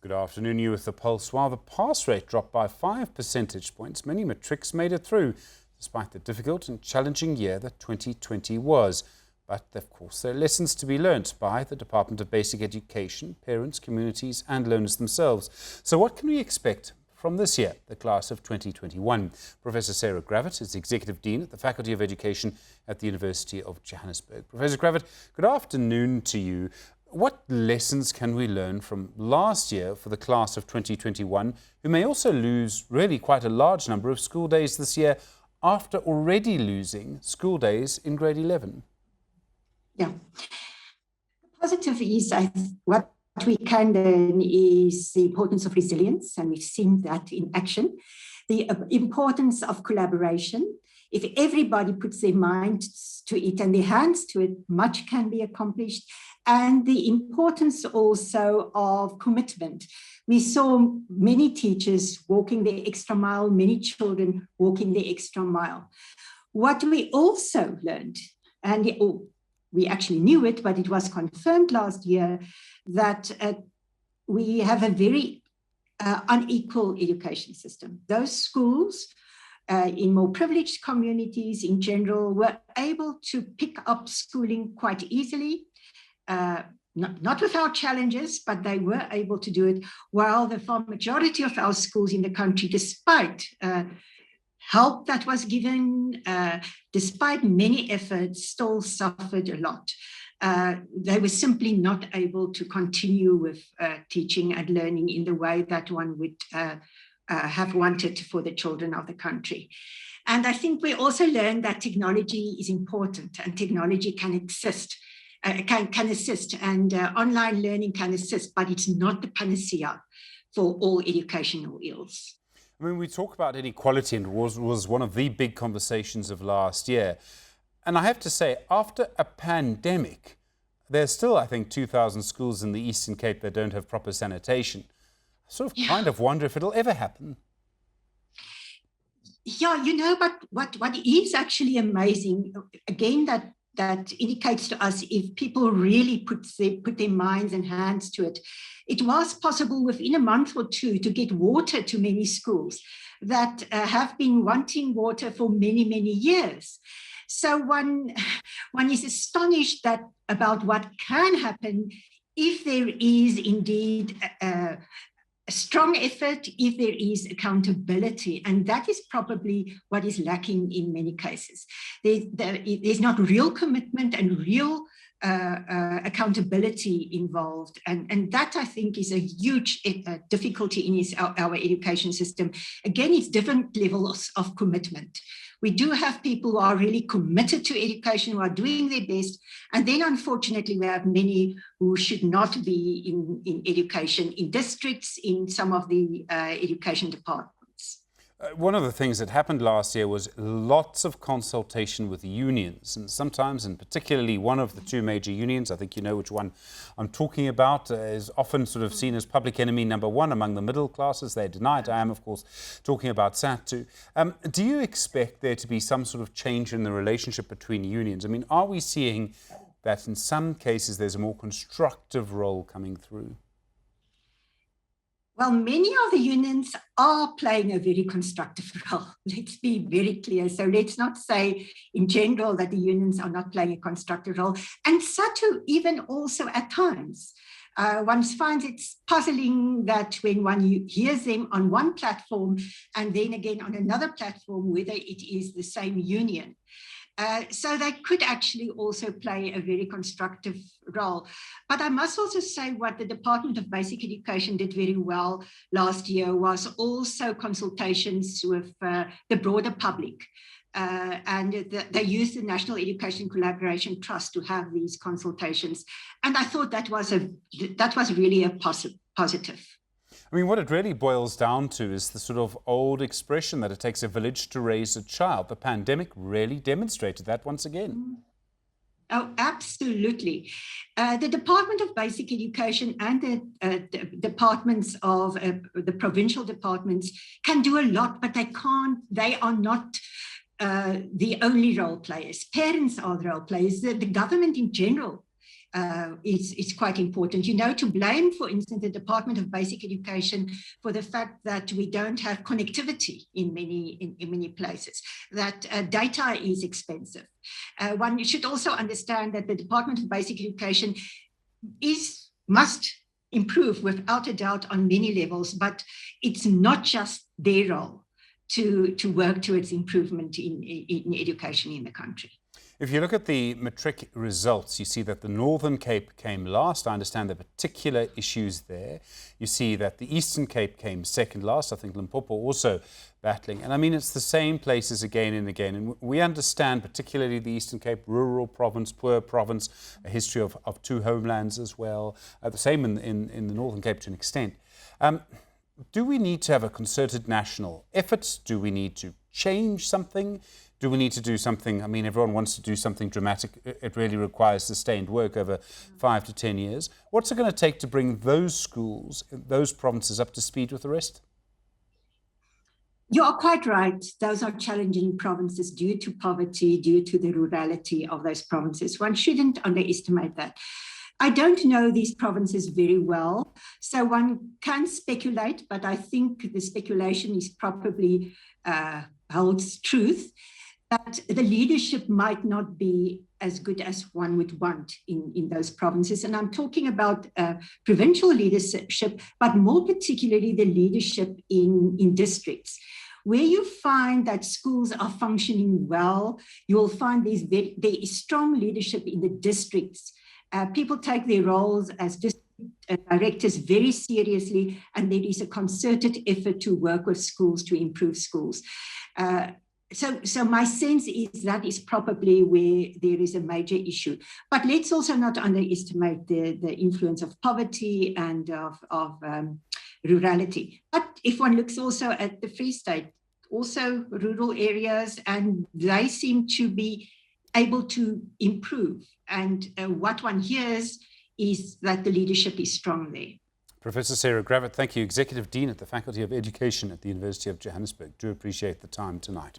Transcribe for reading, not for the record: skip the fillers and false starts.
Good afternoon. You with the Pulse. While the pass rate dropped by 5 percentage points, many matrics made it through, despite the difficult and challenging year that 2020 was. But, of course, there are lessons to be learnt by the Department of Basic Education, parents, communities and learners themselves. So what can we expect from this year, the class of 2021? Professor Sarah Gravett is Executive Dean at the Faculty of Education at the University of Johannesburg. Professor Gravett, good afternoon to you. What lessons can we learn from last year for the class of 2021, who may also lose really quite a large number of school days this year after already losing school days in grade 11? Yeah. Positive is what we can learn is the importance of resilience, and we've seen that in action. The importance of collaboration. If everybody puts their minds to it and their hands to it, much can be accomplished. And the importance also of commitment. We saw many teachers walking the extra mile, many children walking the extra mile. What we also learned, and we actually knew it, but it was confirmed last year, that we have a very unequal education system. Those schools in more privileged communities in general were able to pick up schooling quite easily, not without challenges, but they were able to do it, while the far majority of our schools in the country, despite help that was given, despite many efforts, still suffered a lot. They were simply not able to continue with teaching and learning in the way that one would have wanted for the children of the country. And I think we also learned that technology is important and technology can assist, and online learning can assist, but it's not the panacea for all educational ills. I mean, we talk about inequality, and it was one of the big conversations of last year. And I have to say, after a pandemic, there's still, I think, 2,000 schools in the Eastern Cape that don't have proper sanitation. I sort of kind of wonder if it'll ever happen. Yeah, you know, but what is actually amazing, again, that indicates to us if people really put their minds and hands to it. It was possible within a month or two to get water to many schools that have been wanting water for many, many years. So one is astonished about what can happen if there is indeed a strong effort, if there is accountability, and that is probably what is lacking in many cases. There's not real commitment and real accountability involved, and that I think is a huge difficulty in our education system. Again, it's different levels of commitment. We do have people who are really committed to education, who are doing their best. And then, unfortunately, we have many who should not be in education, in districts, in some of the education departments. One of the things that happened last year was lots of consultation with unions, and sometimes, and particularly one of the two major unions, I think you know which one I'm talking about, is often sort of seen as public enemy number one among the middle classes. They deny it. I am, of course, talking about SAT2. Do you expect there to be some sort of change in the relationship between unions? I mean, are we seeing that in some cases there's a more constructive role coming through? Well, many of the unions are playing a very constructive role. Let's be very clear. So let's not say in general that the unions are not playing a constructive role. And SATU even also at times. One finds it's puzzling that when one hears them on one platform and then again on another platform, whether it is the same union. So they could actually also play a very constructive role. But I must also say what the Department of Basic Education did very well last year was also consultations with the broader public. And they used the National Education Collaboration Trust to have these consultations. And I thought that was really a positive. I mean, what it really boils down to is the sort of old expression that it takes a village to raise a child. The pandemic really demonstrated that once again. Oh, absolutely. The Department of Basic Education and the departments of the provincial departments can do a lot, but they are not the only role players. Parents are the role players. The government in general is quite important. To blame, for instance, the Department of Basic Education for the fact that we don't have connectivity in many places, that data is expensive. One should also understand that the Department of Basic Education must improve without a doubt on many levels, but it's not just their role to work towards improvement in education in the country. If you look at the matric results, you see that the Northern Cape came last. I understand the particular issues there. You see that the Eastern Cape came second last. I think Limpopo also battling. And I mean, it's the same places again and again. And we understand, particularly the Eastern Cape, rural province, poor province, a history of two homelands as well. The same in the Northern Cape to an extent. Do we need to have a concerted national effort? Do we need to change something? Do we need to do something? I mean, everyone wants to do something dramatic. It really requires sustained work over 5 to 10 years. What's it going to take to bring those schools, those provinces up to speed with the rest? You are quite right. Those are challenging provinces due to poverty, due to the rurality of those provinces. One shouldn't underestimate that. I don't know these provinces very well, so one can speculate, but I think the speculation is probably holds truth. That the leadership might not be as good as one would want in those provinces. And I'm talking about provincial leadership, but more particularly the leadership in districts. Where you find that schools are functioning well, you will find there is strong leadership in the districts. People take their roles as district directors very seriously, and there is a concerted effort to work with schools to improve schools. So my sense is that is probably where there is a major issue. But let's also not underestimate the influence of poverty and of rurality. But if one looks also at the Free State, also rural areas, and they seem to be able to improve. And what one hears is that the leadership is strong there. Professor Sarah Gravett, thank you, Executive Dean at the Faculty of Education at the University of Johannesburg. Do appreciate the time tonight.